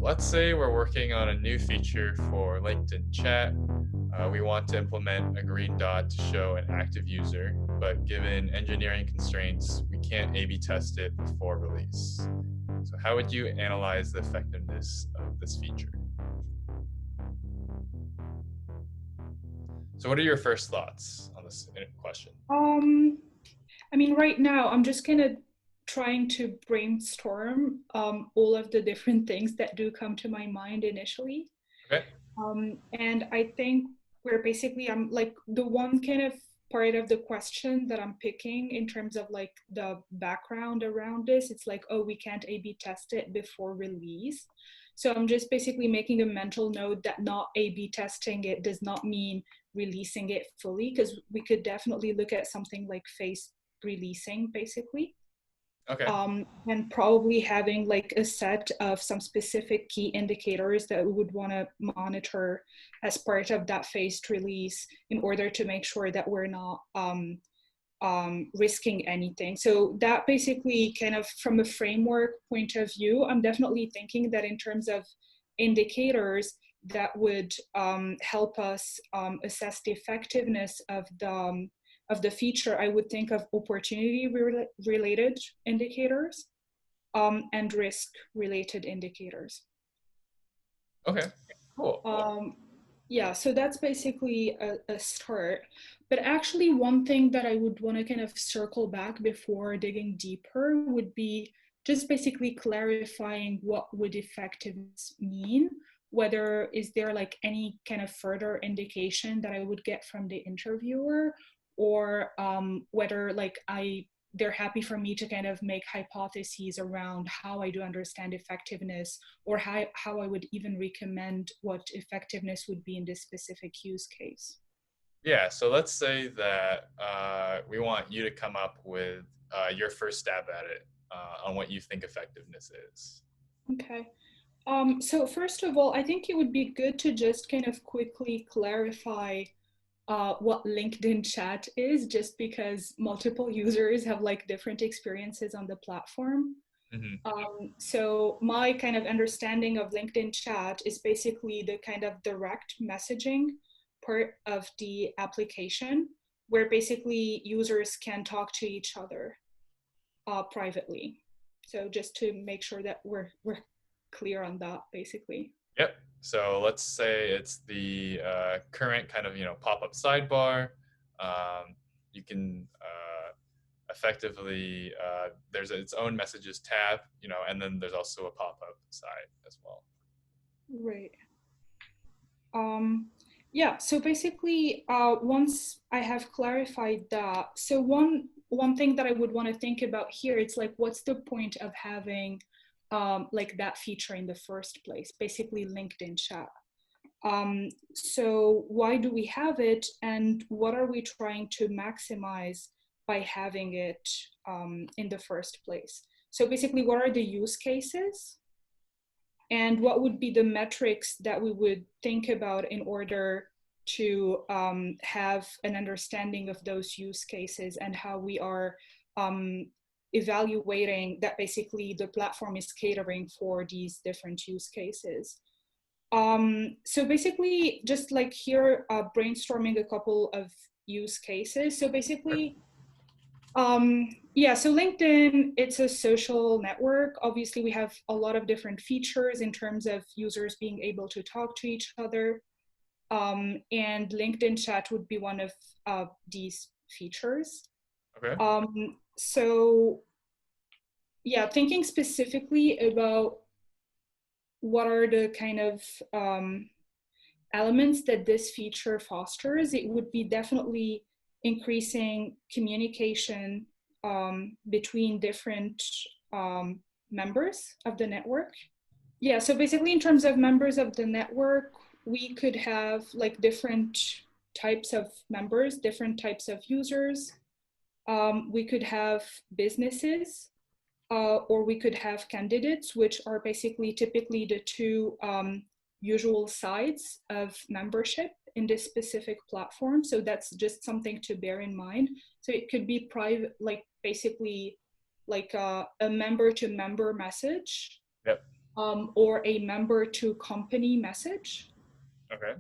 let's say we're working on a new feature for LinkedIn chat. We want to implement a green dot to show an active user, but given engineering constraints, we can't A/B test it before release. So how would you analyze the effectiveness of this feature? So what are your first thoughts on this question? Um, I mean, right now I'm just kind of trying to brainstorm all of the different things that do come to my mind initially. Okay. And I think I'm like the one kind of part of the question that I'm picking in terms of like the background around this. It's like, oh, we can't A/B test it before release. So I'm just basically making a mental note that not A/B testing it does not mean releasing it fully, because we could definitely look at something like phase releasing basically, Okay. and probably having like a set of some specific key indicators that we would want to monitor as part of that phased release in order to make sure that we're not risking anything. So that basically kind of from a framework point of view, I'm definitely thinking that in terms of indicators that would help us assess the effectiveness of the feature, I would think of opportunity related indicators and risk related indicators. Okay. Cool. Yeah, so that's basically a start. But actually, one thing that I would want to kind of circle back before digging deeper would be just basically clarifying what would effectiveness mean. Whether is there like any kind of further indication that I would get from the interviewer, or whether like they're happy for me to kind of make hypotheses around how I do understand effectiveness, or how I would even recommend what effectiveness would be in this specific use case. Yeah, so let's say that we want you to come up with your first stab at it on what you think effectiveness is. Okay. So first of all, I think it would be good to just kind of quickly clarify what LinkedIn chat is, just because multiple users have like different experiences on the platform. Hmm. So my kind of understanding of LinkedIn chat is basically the kind of direct messaging part of the application, where basically users can talk to each other privately. So just to make sure that we're clear on that, basically. Yep. So let's say it's the current kind of pop-up sidebar. You can effectively there's its own messages tab, and then there's also a pop-up side as well. Right. Um, yeah, so basically, once I have clarified that, so one thing that I would want to think about here, it's like, what's the point of having like that feature in the first place? Basically, LinkedIn chat. So why do we have it, and what are we trying to maximize by having it in the first place? So basically, what are the use cases? And what would be the metrics that we would think about in order to have an understanding of those use cases, and how we are evaluating that basically the platform is catering for these different use cases. So basically, just like here, brainstorming a couple of use cases. So basically, yeah, so LinkedIn, it's a social network. Obviously, we have a lot of different features in terms of users being able to talk to each other. And LinkedIn chat would be one of these features. Okay. So yeah, thinking specifically about what are the kind of elements that this feature fosters, it would be definitely increasing communication between different members of the network. Yeah, so basically in terms of members of the network, we could have like different types of members, different types of users. We could have businesses, or we could have candidates, which are basically typically the two usual sides of membership in this specific platform. So that's just something to bear in mind. So it could be private, like basically like a member to member message. Yep. or a member to company message. Okay.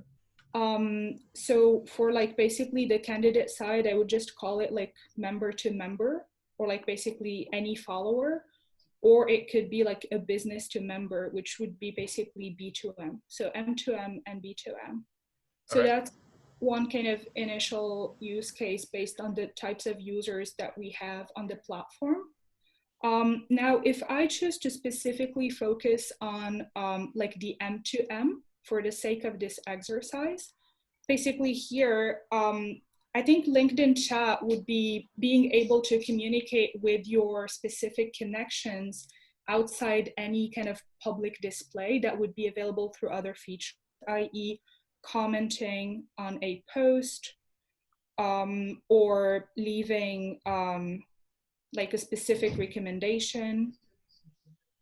So for like basically the candidate side, I would just call it like member to member, or like basically any follower, or it could be like a business to member, which would be basically B2M. So M2M and B2M. So Okay. that's one kind of initial use case based on the types of users that we have on the platform. Now, if I choose to specifically focus on like the M2M for the sake of this exercise, basically here, I think LinkedIn chat would be being able to communicate with your specific connections outside any kind of public display that would be available through other features, i.e. commenting on a post, or leaving like a specific recommendation,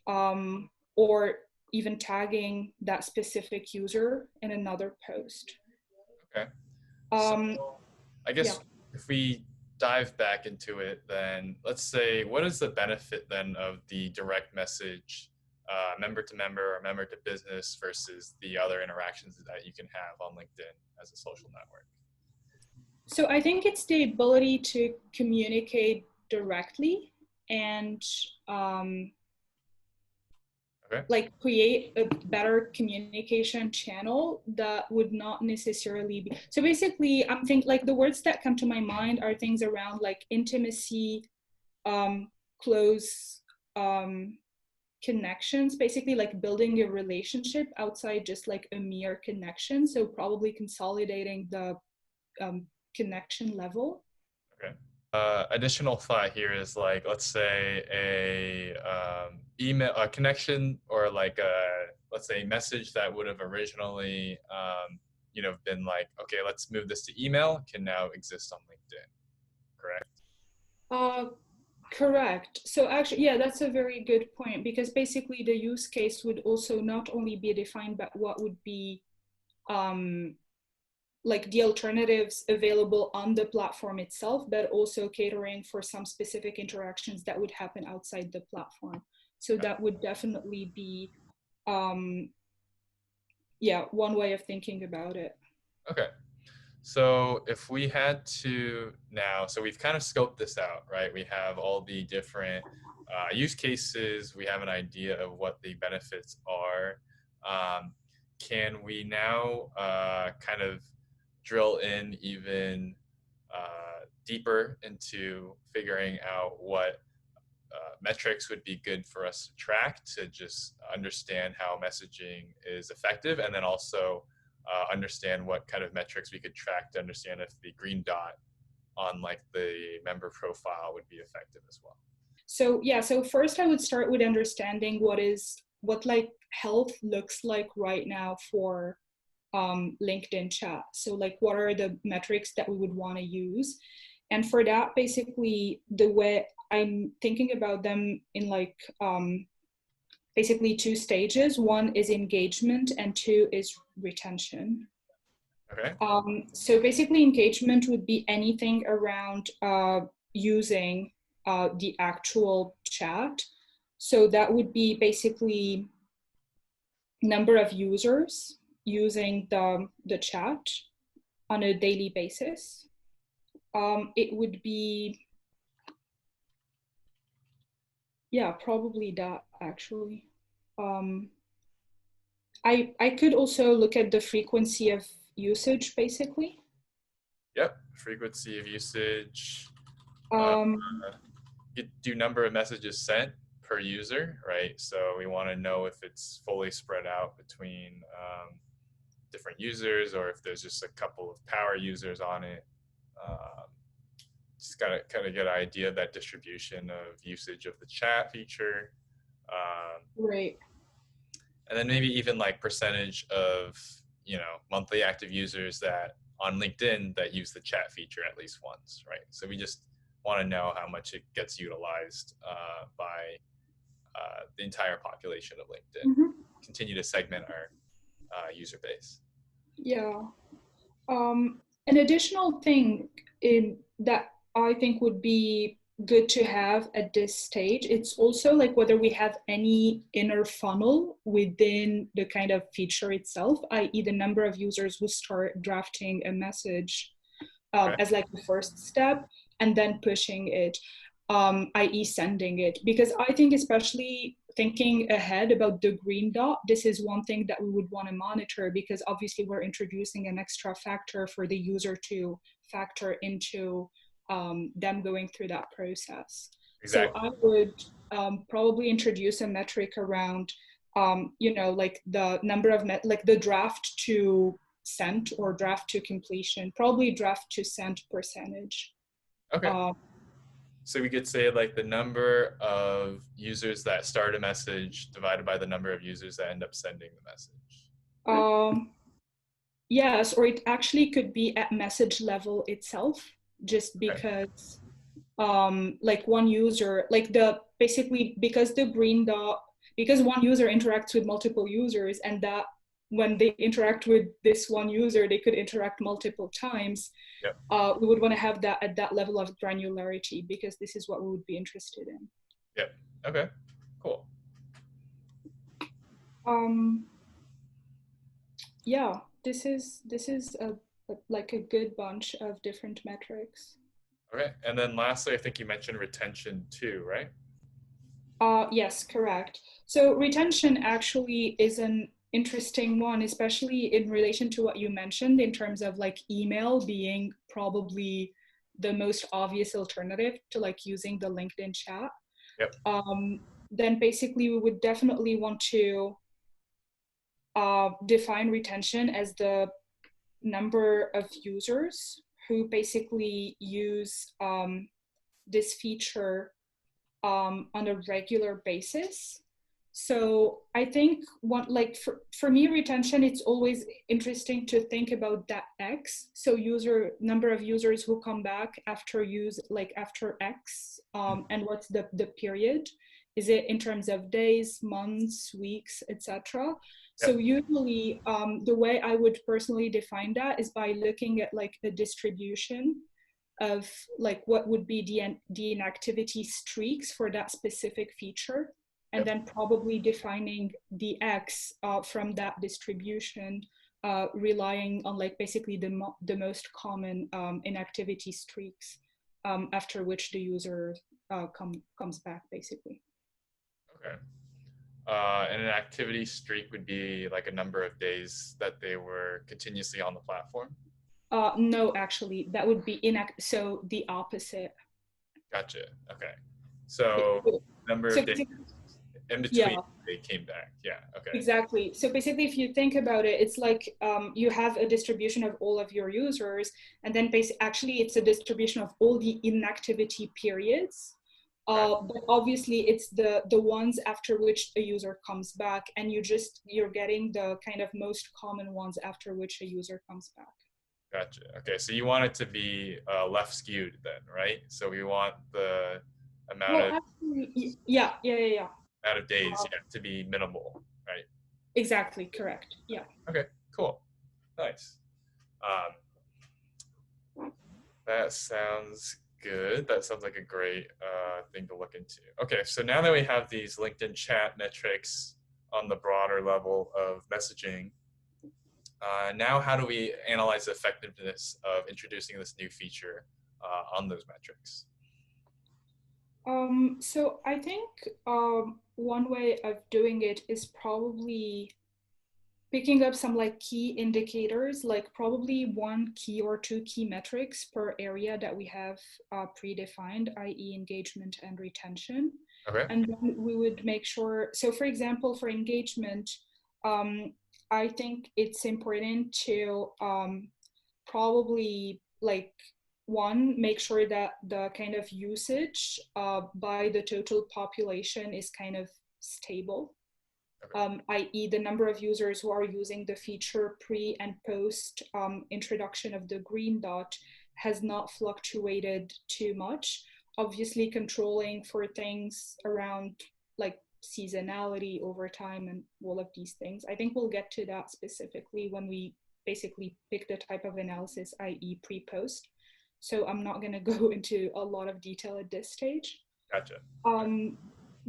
or even tagging that specific user in another post. Okay. So Um, I yeah. guess if we dive back into it, then let's say, what is the benefit then of the direct message, member to member or member to business versus the other interactions that you can have on LinkedIn as a social network? So I think it's the ability to communicate directly and um, Okay. like create a better communication channel that would not necessarily be. So basically, I'm thinking like the words that come to my mind are things around like intimacy, um, close connections, basically like building a relationship outside just like a mere connection. So probably consolidating the connection level. Okay. Additional thought here is like, let's say a email, a connection, or like a, let's say, message that would have originally, been like, okay, let's move this to email, can now exist on LinkedIn. Correct. Uh, Correct. So actually, yeah, that's a very good point because basically the use case would also not only be defined by what would be um, like the alternatives available on the platform itself, but also catering for some specific interactions that would happen outside the platform. So Okay. that would definitely be, um, yeah, one way of thinking about it. Okay. So if we had to now, so we've kind of scoped this out, right? We have all the different use cases. We have an idea of what the benefits are. Um, can we now kind of drill in even deeper into figuring out what metrics would be good for us to track to just understand how messaging is effective, and then also understand what kind of metrics we could track to understand if the green dot on like the member profile would be effective as well. So yeah, so first I would start with understanding what like health looks like right now for LinkedIn chat. So like what are the metrics that we would want to use? And for that, basically the way I'm thinking about them in like basically two stages. One is engagement and two is retention. Okay. So basically engagement would be anything around using the actual chat. So that would be basically number of users using the chat on a daily basis. It would be, yeah, probably that actually. Um, I could also look at the frequency of usage basically. Yep. Frequency of usage. Uh, Um, you do number of messages sent per user, right? So we want to know if it's fully spread out between different users or if there's just a couple of power users on it. Um, just gotta kind of get an idea of that distribution of usage of the chat feature. right. And then maybe even like percentage of, monthly active users that on LinkedIn that use the chat feature at least once, right? So we just want to know how much it gets utilized by the entire population of LinkedIn. Mm-hmm. Continue to segment our user base. Yeah. An additional thing in that I think would be good to have at this stage. It's also like whether we have any inner funnel within the kind of feature itself, i.e. the number of users who start drafting a message Okay. as like the first step and then pushing it, i.e. sending it. Because I think especially thinking ahead about the green dot, this is one thing that we would want to monitor, because obviously we're introducing an extra factor for the user to factor into them going through that process. So Exactly. I would probably introduce a metric around, like the number of, like the draft to sent or draft to completion, probably draft to sent percentage. Okay. Uh, So we could say like the number of users that start a message divided by the number of users that end up sending the message. um, yes, or it actually could be at message level itself, just Okay. because like one user, like the basically because the green dot, because one user interacts with multiple users, and that when they interact with this one user, they could interact multiple times. Yep. We would want to have that at that level of granularity, because this is what we would be interested in. Yep. Okay. Cool. Um, yeah, this is like a good bunch of different metrics. Okay. And then lastly, I think you mentioned retention too, right? Yes, correct. So retention actually is an interesting one, especially in relation to what you mentioned in terms of like email being probably the most obvious alternative to like using the LinkedIn chat. Yep. Then basically we would definitely want to define retention as the number of users who basically use this feature on a regular basis. So I think one, like for me, retention, it's always interesting to think about that X. So user number of users who come back after use, like after X, and what's the period? Is it in terms of days, months, weeks, etc.? So Yep. usually the way I would personally define that is by looking at like a distribution of like what would be the inactivity streaks for that specific feature, and Yep. then probably defining the X from that distribution, relying on like basically the most common inactivity streaks, after which the user comes back basically. Okay. And an activity streak would be like a number of days that they were continuously on the platform. No, actually, that would be so the opposite. Gotcha. Okay. So number So of days in between yeah, they came back. Yeah. Okay. exactly. So basically, if you think about it, it's like you have a distribution of all of your users, and then actually it's a distribution of all the inactivity periods. Right. But obviously, it's the ones after which a user comes back, and you're getting the kind of most common ones after which a user comes back. Gotcha. Okay. So you want it to be left skewed then, right? So we want the amount Well, of actually, yeah. amount of days, yeah, to be minimal, right? Exactly, correct. Yeah. Okay. Cool. Nice. Um, that sounds good. That sounds like a great thing to look into. Okay, so now that we have these LinkedIn chat metrics on the broader level of messaging, now how do we analyze the effectiveness of introducing this new feature on those metrics? So I think one way of doing it is probably picking up some like key indicators, like probably one key or two key metrics per area that we have predefined, i.e. engagement and retention. Okay. And then we would make sure, so for example, for engagement, I think it's important to probably like one, make sure that the kind of usage by the total population is kind of stable, Okay. i.e. the number of users who are using the feature pre and post introduction of the green dot has not fluctuated too much. Obviously controlling for things around like seasonality over time and all of these things. I think we'll get to that specifically when we basically pick the type of analysis, i.e. pre-post. so I'm not going to go into a lot of detail at this stage. Gotcha. Okay.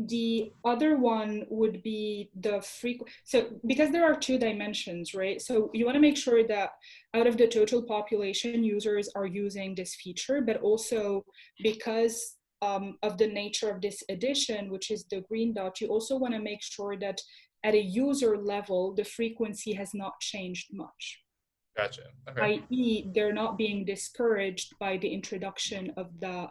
The other one would be the frequency. So because there are two dimensions, right? So you want to make sure that out of the total population, users are using this feature, but also because of the nature of this edition, which is the green dot, you also want to make sure that at a user level, the frequency has not changed much, Gotcha. Okay. i.e. they're not being discouraged by the introduction of the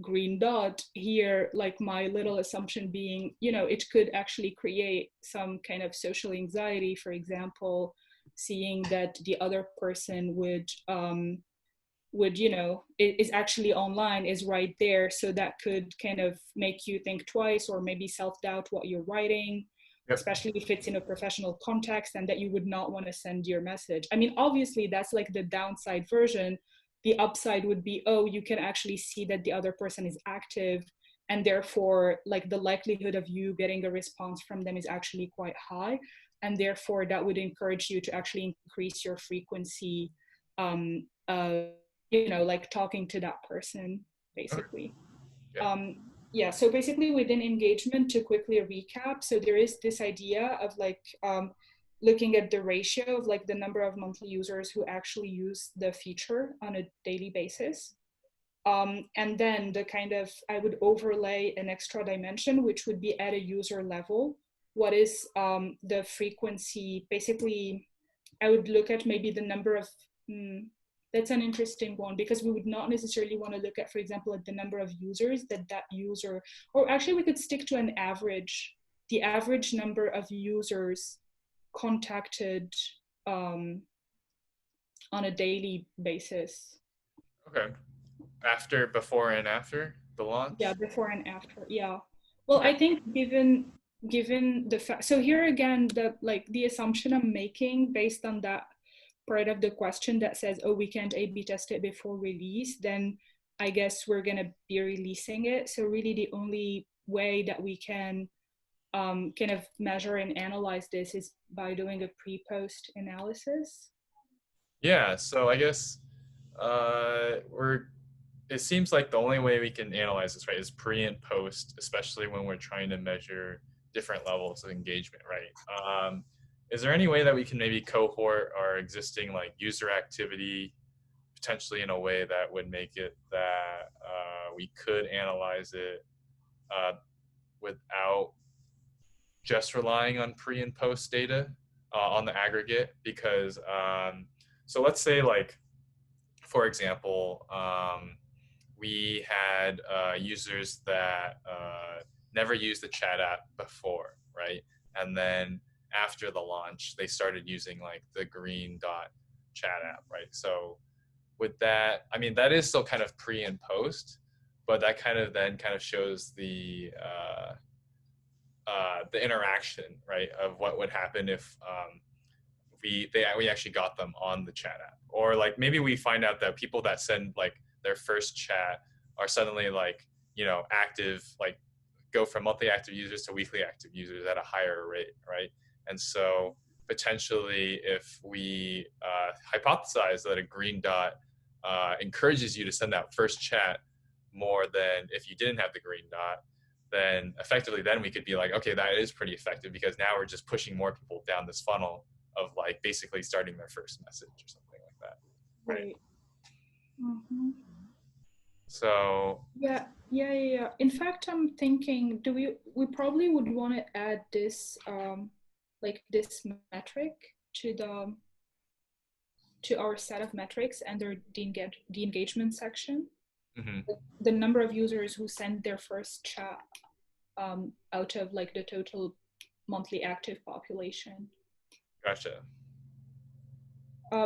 green dot here, like my little assumption being, it could actually create some kind of social anxiety, for example, seeing that the other person would is actually online, is right there, so that could kind of make you think twice or maybe self-doubt what you're writing, Yep. especially if it's in a professional context, and that you would not want to send your message. I mean, obviously that's like the downside version. The upside would be, oh, you can actually see that the other person is active, and therefore like the likelihood of you getting a response from them is actually quite high, and therefore that would encourage you to actually increase your frequency, um, uh, like talking to that person, Okay. basically. Yeah. Um, yeah, so basically within engagement, to quickly recap, so there is this idea of like looking at the ratio of like the number of monthly users who actually use the feature on a daily basis. And then the kind of, I would overlay an extra dimension, which would be at a user level. What is the frequency? Basically, I would look at maybe the number of, that's an interesting one, because we would not necessarily want to look at, for example, at the number of users that user, or actually we could stick to an average, the average number of users contacted um, on a daily basis. Okay. After, before, and after the Yeah, launch. before and after. Yeah. Well, Okay. I think given the fact, so here again, the assumption I'm making based on that part of the question that says, oh, we can't A/B test it before release, then I guess we're gonna be releasing it. So really, the only way that we can kind of measure and analyze this is by doing a pre-post analysis. Yeah. So I guess we're. It seems like the only way we can analyze this, right, is pre and post, especially when we're trying to measure different levels of engagement, right? Is there any way that we can maybe cohort our existing like user activity potentially in a way that would make it that we could analyze it uh, without just relying on pre and post data on the aggregate? Because so let's say like, for example, we had users that never used the chat app before, right? And then after the launch, they started using like the green dot chat app, right? So with that, I mean, that is still kind of pre and post, but that kind of then kind of shows the interaction, right, of what would happen if we actually got them on the chat app, or like maybe we find out that people that send like their first chat are suddenly like active, like go from monthly active users to weekly active users at a higher rate, right? And so potentially, if we hypothesize that a green dot encourages you to send that first chat more than if you didn't have the green dot, then effectively then we could be like, okay, that is pretty effective, because now we're just pushing more people down this funnel of like basically starting their first message or something like that, right? Right. Mm-hmm. So Yeah. In fact, I'm thinking, do we probably would want to add this like this metric to the to our set of metrics under the engagement section. mhm, Like the number of users who send their first chat out of like the total monthly active population. gotcha.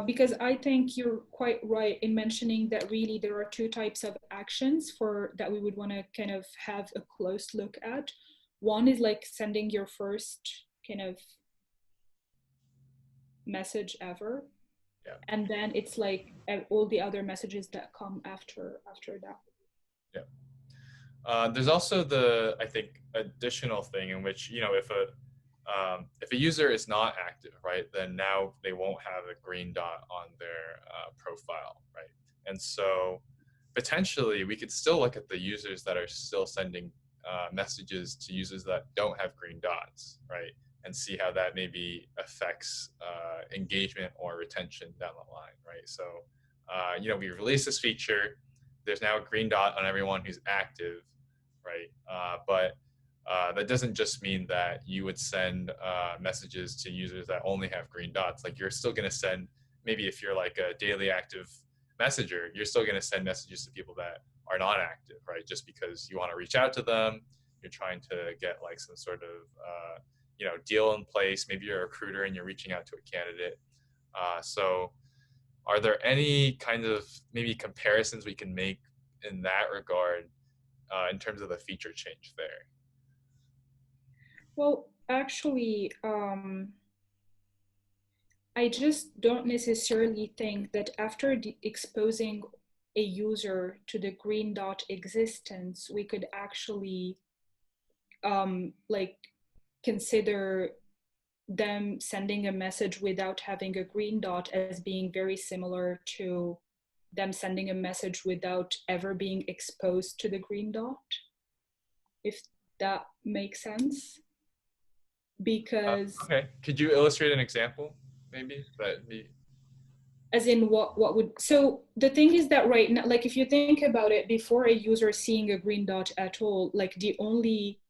Because I think you're quite right in mentioning that really there are two types of actions for that we would want to kind of have a close look at. One is like sending your first kind of message ever, Yeah. and then it's like all the other messages that come after that. Yeah. There's also I think, additional thing in which, if a user is not active, right, then now they won't have a green dot on their profile, right? And so potentially we could still look at the users that are still sending messages to users that don't have green dots, right? And see how that maybe affects engagement or retention down the line, right? So, we released this feature. There's now a green dot on everyone who's active, right? But that doesn't just mean that you would send messages to users that only have green dots. Like you're still going to send, maybe if you're like a daily active messenger, you're still going to send messages to people that are not active, right? Just because you want to reach out to them, you're trying to get like some sort of deal in place. Maybe you're a recruiter and you're reaching out to a candidate. So, are there any kind of maybe comparisons we can make in that regard in terms of the feature change there? Well, actually, I just don't necessarily think that after exposing a user to the green dot existence, we could actually like consider them sending a message without having a green dot as being very similar to them sending a message without ever being exposed to the green dot, if that makes sense. Because Okay, could you illustrate an example, maybe that be? as in what would, so the thing is that right now, like if you think about it, before a user seeing a green dot at all, like the only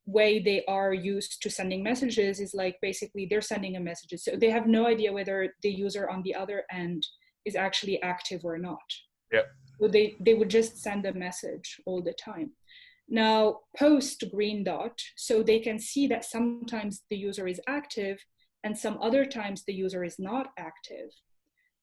way they are used to sending messages is like basically they're sending a message, so they have no idea whether the user on the other end is actually active or not. Yep. So they would just send a message all the time. Now post green dot, so they can see that sometimes the user is active and some other times the user is not active.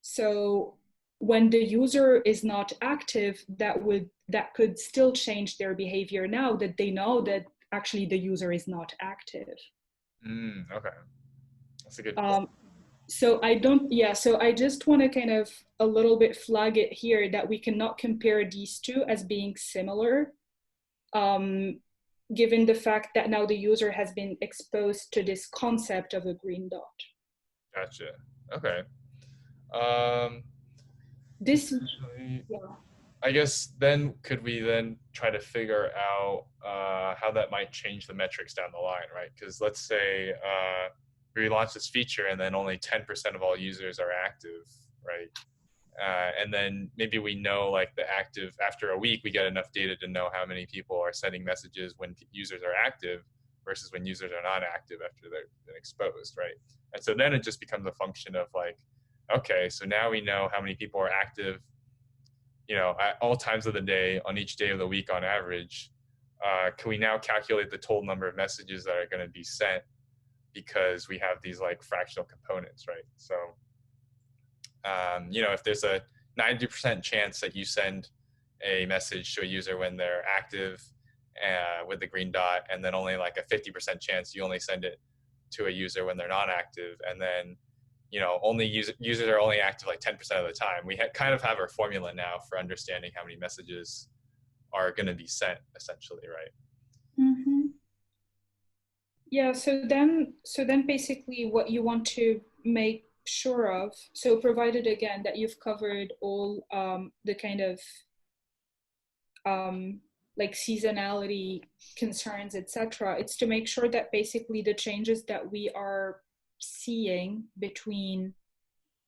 So when the user is not active, that could still change their behavior now that they know that actually the user is not active. Okay, that's a good point. Um, so I don't, yeah, so I just want to kind of a little bit flag it here that we cannot compare these two as being similar, um, given the fact that now the user has been exposed to this concept of a green dot. Gotcha. Okay. Um, This, Potentially, yeah. I guess then could we then try to figure out how that might change the metrics down the line, right? Because let's say we launch this feature and then only 10% of all users are active, right? And then maybe we know like the active, after a week, we get enough data to know how many people are sending messages when users are active versus when users are not active after they've been exposed, right? And so then it just becomes a function of like, okay, so now we know how many people are active, at all times of the day, on each day of the week on average. Can we now calculate the total number of messages that are going to be sent because we have these like fractional components, right? So, if there's a 90% chance that you send a message to a user when they're active with the green dot, and then only like a 50% chance you only send it to a user when they're not active, and then only users are only active like 10% of the time. We kind of have our formula now for understanding how many messages are going to be sent, essentially, right? Mm-hmm. Yeah, so then basically what you want to make sure of, so provided again that you've covered all the kind of um, like seasonality concerns, etc., it's to make sure that basically the changes that we are seeing between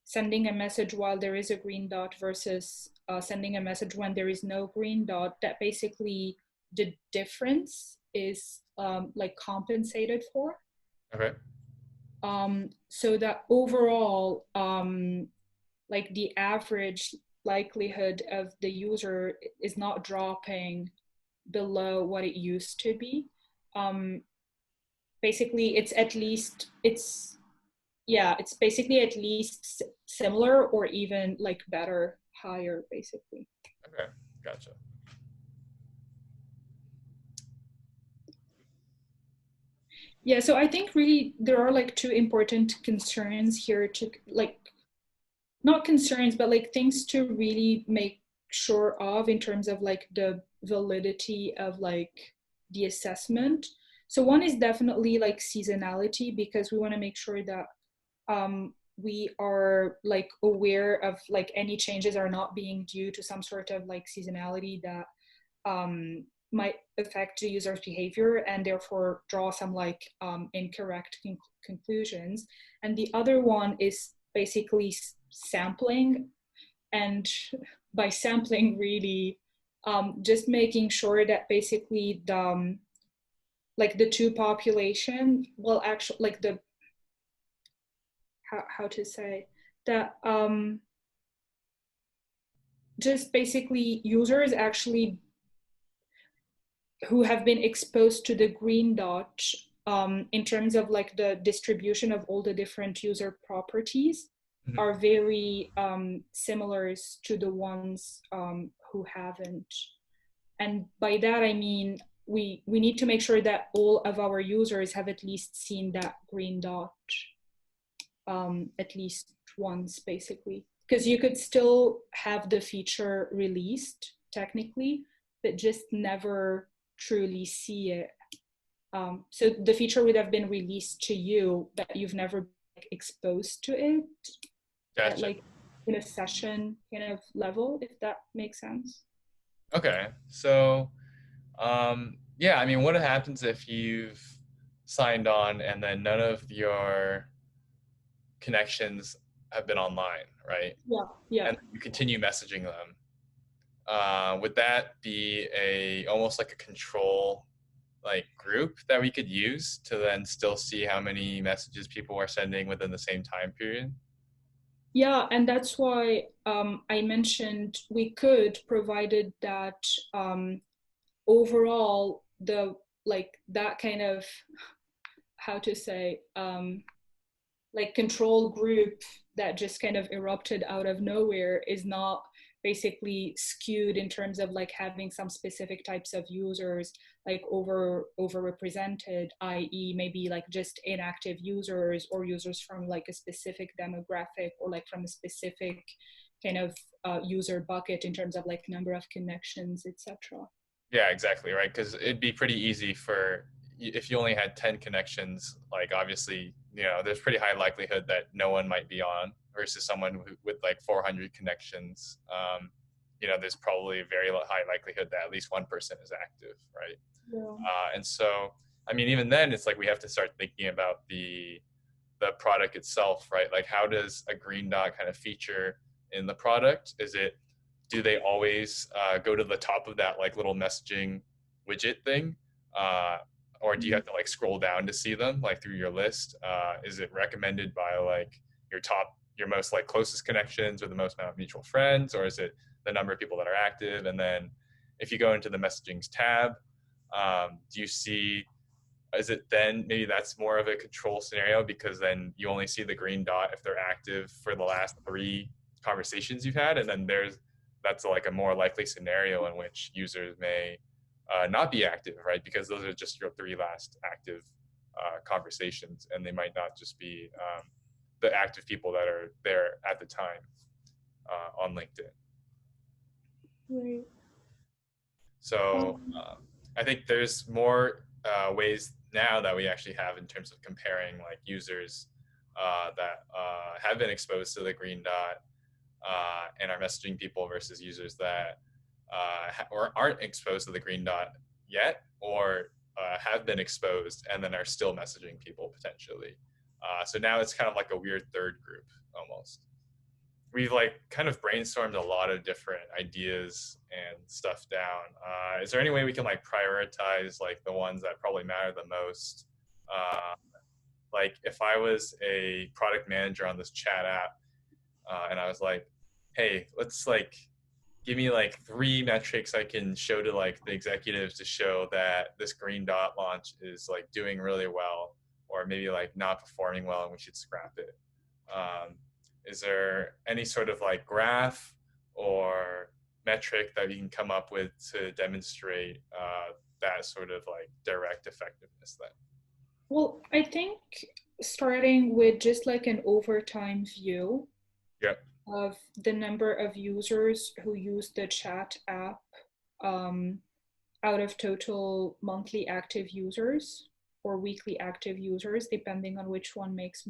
sending a message while there is a green dot versus sending a message when there is no green dot, that basically the difference is like compensated for. Okay. So that overall, like the average likelihood of the user is not dropping below what it used to be. Um, Basically, it's basically at least similar or even like better, higher, basically. Okay. Gotcha. Yeah, so I think really there are like two important concerns here to like, not concerns, but like things to really make sure of in terms of like the validity of like the assessment. So one is definitely like seasonality, because we want to make sure that we are like aware of like any changes are not being due to some sort of like seasonality that might affect the user's behavior and therefore draw some like incorrect conclusions. And the other one is basically sampling. And by sampling, really just making sure that basically the like the two population, well, actually, like the how to say that just basically users actually who have been exposed to the green dot in terms of like the distribution of all the different user properties Mhm. are very similar to the ones who haven't. And by that, I mean, we need to make sure that all of our users have at least seen that green dot at least once, basically. Because you could still have the feature released technically, but just never truly see it. So the feature would have been released to you, but you've never been like, exposed to it at Gotcha. like in a session kind of level, if that makes sense. Okay. So, yeah, I mean, what happens if you've signed on and then none of your connections have been online, right? Yeah, yeah. And you continue messaging them. Would that be a almost like a control like group that we could use to then still see how many messages people are sending within the same time period? Yeah, and that's why I mentioned we could, provided that overall the like that kind of how to say like control group that just kind of erupted out of nowhere is not basically skewed in terms of like having some specific types of users like overrepresented, i.e. maybe like just inactive users or users from like a specific demographic or like from a specific kind of user bucket in terms of like number of connections, etc. Yeah, exactly, right. Because it'd be pretty easy for if you only had 10 connections, like obviously, there's pretty high likelihood that no one might be on versus someone with like 400 connections. There's probably a very high likelihood that at least one person is active, right? Yeah. And so, I mean, even then, it's like we have to start thinking about the product itself, right? Like, how does a green dot kind of feature in the product? Do they always go to the top of that like little messaging widget thing, uh, or do you have to like scroll down to see them like through your list? Is it recommended by like your most like closest connections or the most amount of mutual friends, or is it the number of people that are active? And then if you go into the messagings tab, do you see is it then maybe that's more of a control scenario because then you only see the green dot if they're active for the last three conversations you've had, and then that's like a more likely scenario in which users may not be active, right? Because those are just your three last active conversations, and they might not just be the active people that are there at the time on LinkedIn. Right. So I think there's more ways now that we actually have in terms of comparing like users that have been exposed to the green dot and are messaging people versus users that or aren't exposed to the green dot yet or have been exposed and then are still messaging people potentially. So now it's kind of like a weird third group almost. We've like kind of brainstormed a lot of different ideas and stuff down. Is there any way we can like prioritize like the ones that probably matter the most? Uh, like if I was a product manager on this chat app and I was like, hey, let's like give me like three metrics I can show to like the executives to show that this green dot launch is like doing really well or maybe like not performing well and we should scrap it. Um, is there any sort of like graph or metric that you can come up with to demonstrate that sort of like direct effectiveness then? Well, I think starting with just like an overtime view Yep. of the number of users who use the chat app um, out of total monthly active users or weekly active users, depending on which one makes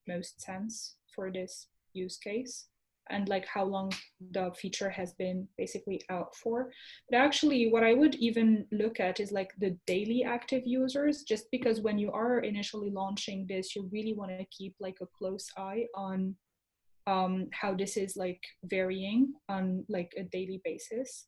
most sense for this use case and like how long the feature has been basically out for. But actually what I would even look at is like the daily active users, just because when you are initially launching this, you really want to keep like a close eye on how this is like varying on like a daily basis.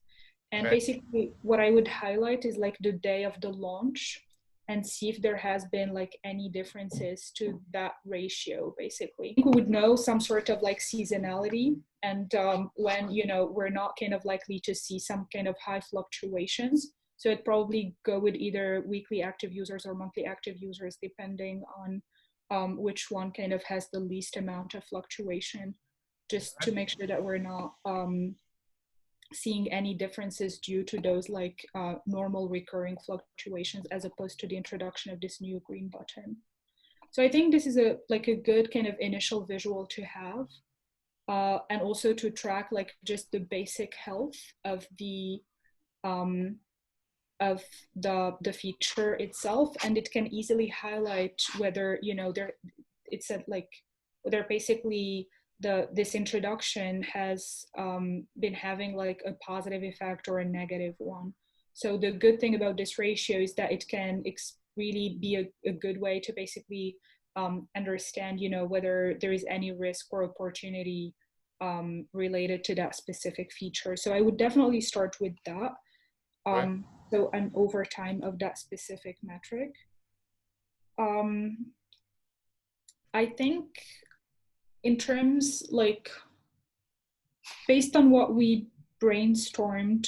And Okay. basically what I would highlight is like the day of the launch and see if there has been like any differences to that ratio. Basically we would know some sort of like seasonality, and when you know we're not kind of likely to see some kind of high fluctuations, so it'd probably go with either weekly active users or monthly active users depending on which one kind of has the least amount of fluctuation, just to make sure that we're not seeing any differences due to those like normal recurring fluctuations as opposed to the introduction of this new green button. So I think this is a like a good kind of initial visual to have, and also to track like just the basic health um, of the feature itself, and it can easily highlight whether you know there it's a like whether basically this introduction has been having like a positive effect or a negative one. So the good thing about this ratio is that it can really be a good way to basically understand you know whether there is any risk or opportunity related to that specific feature. So I would definitely start with that. Okay. So an overtime of that specific metric. Um, I think in terms like based on what we brainstormed,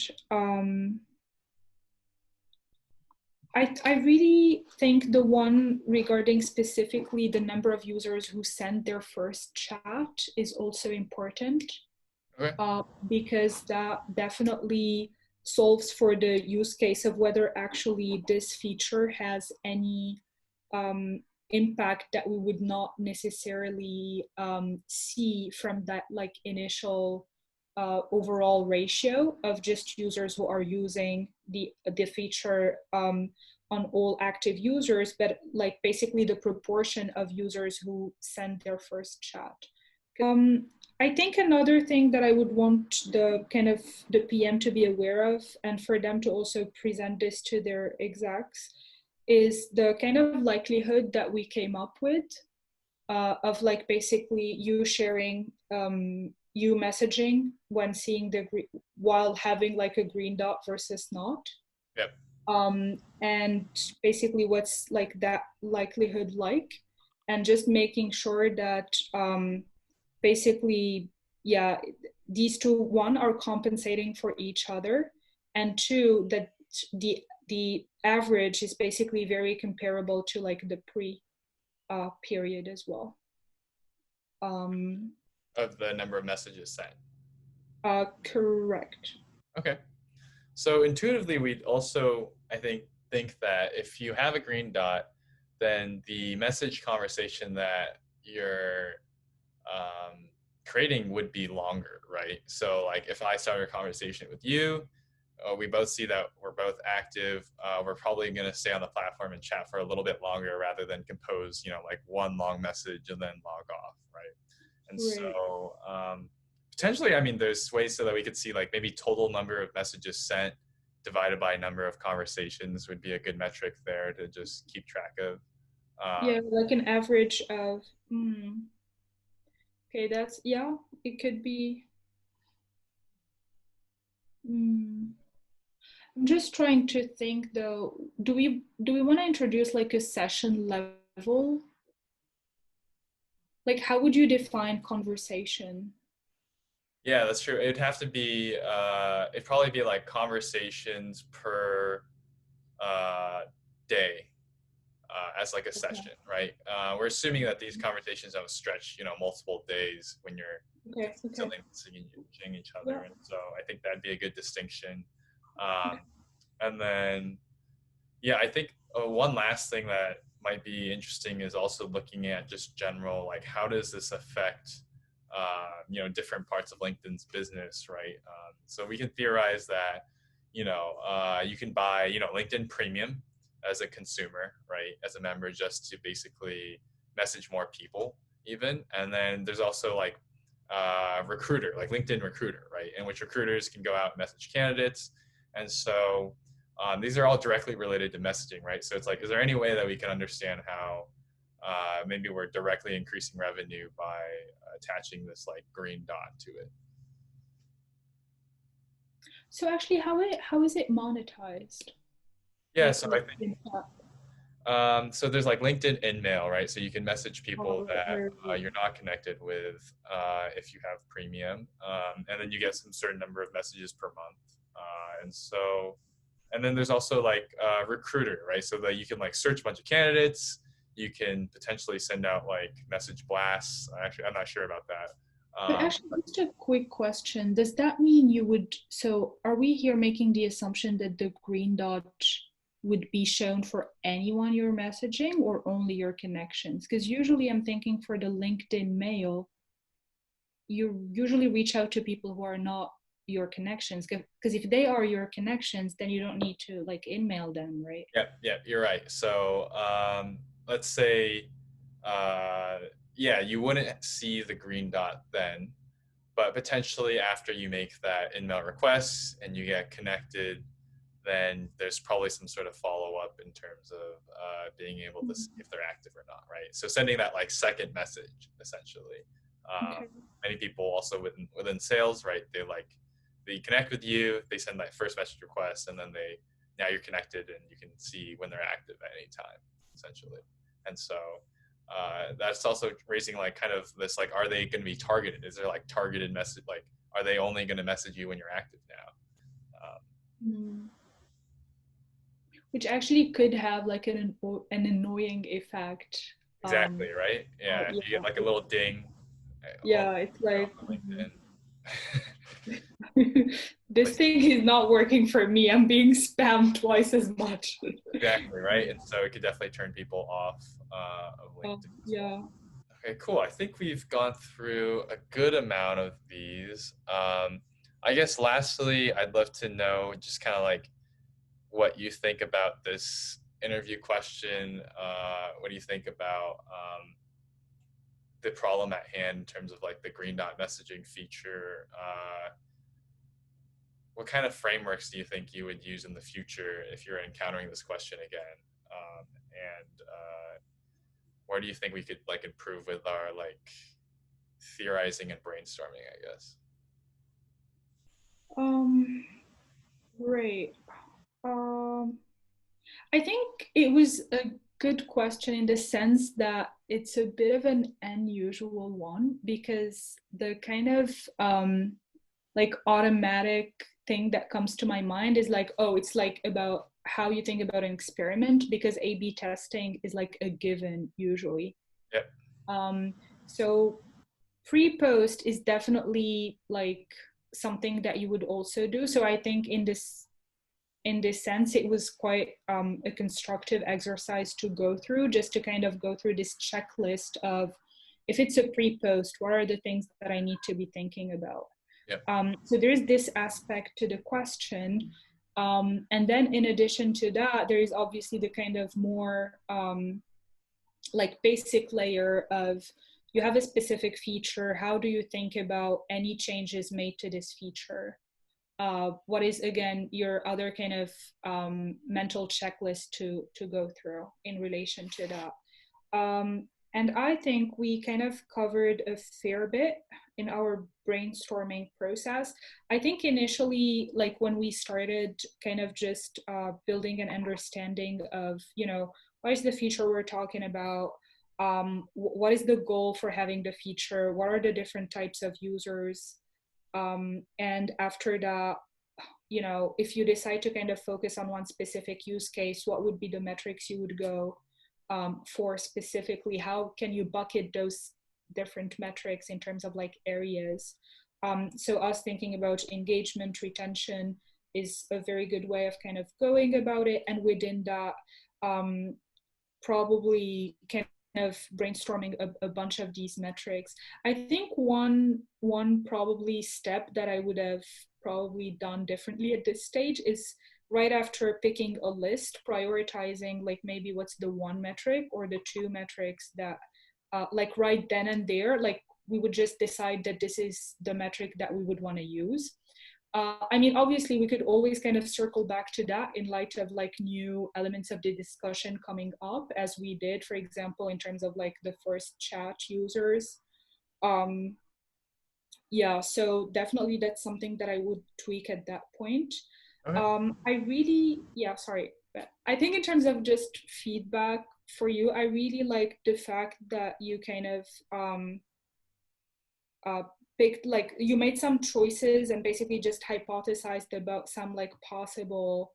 I really think the one regarding specifically the number of users who send their first chat is also important, Okay. because that definitely solves for the use case of whether actually this feature has any impact that we would not necessarily see from that like initial overall ratio of just users who are using the feature on all active users, but like basically the proportion of users who send their first chat. Um, I think another thing that I would want the kind of the PM to be aware of, and for them to also present this to their execs, is the kind of likelihood that we came up with of like basically you sharing you messaging when seeing while having like a green dot versus not. Yep. And basically what's like that likelihood like, and just making sure that basically, yeah, these two, one, are compensating for each other, and two, that the average is basically very comparable to like the pre period as well. Um, Of the number of messages sent. Correct. Okay. So intuitively, we'd also, I think that if you have a green dot, then the message conversation that you're creating would be longer, right? So like if I start a conversation with you, we both see that we're both active. We're probably going to stay on the platform and chat for a little bit longer rather than compose, like one long message and then log off, right? And Right. so potentially, I mean, there's ways so that we could see like maybe total number of messages sent divided by number of conversations would be a good metric there to just keep track of. Yeah, like an average of. Okay, that's, yeah. It could be. Mm, I'm just trying to think though. Do we want to introduce like a session level? Like, how would you define conversation? Yeah, that's true. It'd have to be, it'd probably be like conversations per uh, day as like a Okay. session, right? We're assuming that these conversations don't stretch, multiple days when you're Okay. Okay. consistently messaging each Yeah. other. And so I think that'd be a good distinction. Um, and then, yeah, I think one last thing that might be interesting is also looking at just general, like how does this affect, different parts of LinkedIn's business, right? So we can theorize that, you can buy, LinkedIn Premium as a consumer, right, as a member, just to basically message more people. even. And then there's also like recruiter, like LinkedIn recruiter, right? In which recruiters can go out and message candidates. And so these are all directly related to messaging, right? So it's like, is there any way that we can understand how maybe we're directly increasing revenue by attaching this like green dot to it? So actually, how is it monetized? Yeah, Like so I think LinkedIn so there's like LinkedIn InMail, right? So you can message people or that or- you're not connected with if you have premium, and then you get some certain number of messages per month. And so, and then there's also like Recruiter, right? So that you can like search a bunch of candidates. You can potentially send out like message blasts. Actually, I'm not sure about that. But actually, just a quick question. Does that mean you would, so are we here making the assumption that the green dot would be shown for anyone you're messaging or only your connections? Because usually I'm thinking for the LinkedIn mail, you usually reach out to people who are not your connections. Because if they are your connections, then you don't need to like InMail them, right? Yeah, yeah, you're right. So let's say, uh, yeah, you wouldn't see the green dot then, but potentially after you make that in-mail request and you get connected, then there's probably some sort of follow-up in terms of being able to see if they're active or not, right? So sending that like second message, essentially. Okay. Many people also within sales, right? They connect with you, they send that first message request, and then now you're connected and you can see when they're active at any time, essentially. And so that's also raising like kind of this like, are they going to be targeted? Is there like targeted message? Like, are they only going to message you when you're active now? Mm. Which actually could have like an annoying effect. Exactly, right? Yeah, Yeah, you get like a little ding only yeah, it's like on LinkedIn. this thing is not working for me. I'm being spammed twice as much. Exactly, right? And so it could definitely turn people off of LinkedIn as well. Yeah. Okay, cool. I think we've gone through a good amount of these. I guess lastly, I'd love to know just kind of like what you think about this interview question. What do you think about the problem at hand in terms of like the green dot messaging feature? What kind of frameworks do you think you would use in the future if you're encountering this question again? And where do you think we could like improve with our like theorizing and brainstorming, I guess? Um, right. Um, I think it was a good question in the sense that it's a bit of an unusual one because the kind of like automatic thing that comes to my mind is like, oh, it's like about how you think about an experiment because A/B testing is like a given usually. Yep. Um, so pre-post is definitely like something that you would also do. So I think in this sense, it was quite a constructive exercise to go through, just to kind of go through this checklist of if it's a pre-post, what are the things that I need to be thinking about? Yep. So there's this aspect to the question. And then in addition to that, there is obviously the kind of more like basic layer of you have a specific feature. How do you think about any changes made to this feature? What is again your other kind of mental checklist to go through in relation to that? And I think we kind of covered a fair bit in our brainstorming process. I think initially, like when we started kind of just building an understanding of, what is the feature we're talking about? What is the goal for having the feature? What are the different types of users? And after that, if you decide to kind of focus on one specific use case, what would be the metrics you would go for specifically? How can you bucket those different metrics in terms of like areas? So us thinking about engagement, retention is a very good way of kind of going about it. And within that, probably kind of brainstorming a bunch of these metrics. I think one probably step that I would have probably done differently at this stage is right after picking a list, prioritizing like maybe what's the one metric or the two metrics that like right then and there, like we would just decide that this is the metric that we would want to use. I mean, obviously, we could always kind of circle back to that in light of like new elements of the discussion coming up, as we did, for example, in terms of like the first chat users. Um, yeah, so definitely that's something that I would tweak at that point. Okay. I really, yeah, sorry, but I think in terms of just feedback for you, I really like the fact that you kind of uh, picked, like you made some choices and basically just hypothesized about some like possible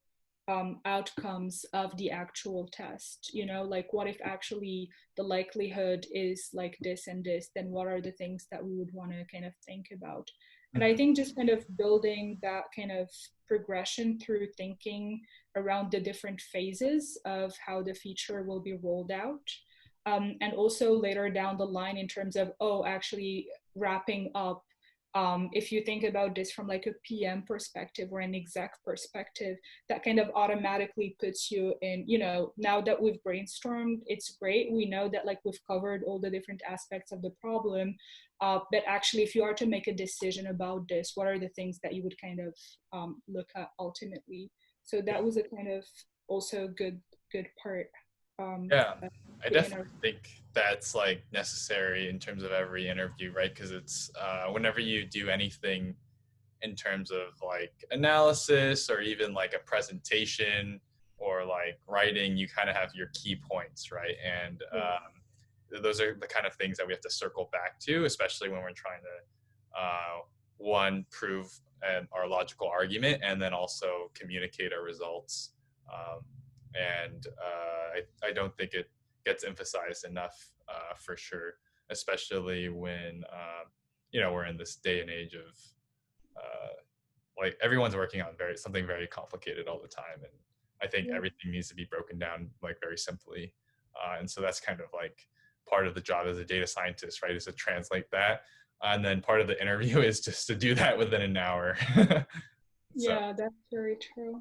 outcomes of the actual test, you know, like what if actually the likelihood is like this and this, then what are the things that we would want to kind of think about. And I Mhm. think just kind of building that kind of progression through thinking around the different phases of how the feature will be rolled out, and also later down the line in terms of, oh, actually wrapping up, if you think about this from like a PM perspective or an exec perspective, that kind of automatically puts you in, you know, now that we've brainstormed, it's great. We know that like we've covered all the different aspects of the problem. But actually, if you are to make a decision about this, what are the things that you would kind of look at ultimately? So that was a kind of also good part Yeah, of I the inner. definitely think that's like necessary in terms of every interview, right? Because it's whenever you do anything in terms of like analysis or even like a presentation or like writing, you kind of have your key points, right? And Yeah. those are the kind of things that we have to circle back to, especially when we're trying to one, prove our logical argument, and then also communicate our results. Um, and I don't think it gets emphasized enough for sure, especially when we're in this day and age of uh, like everyone's working on something very complicated all the time, and I think Yeah. everything needs to be broken down like very simply, and so that's kind of like part of the job as a data scientist, right, is to translate that, and then part of the interview is just to do that within an hour. So Yeah, that's very true.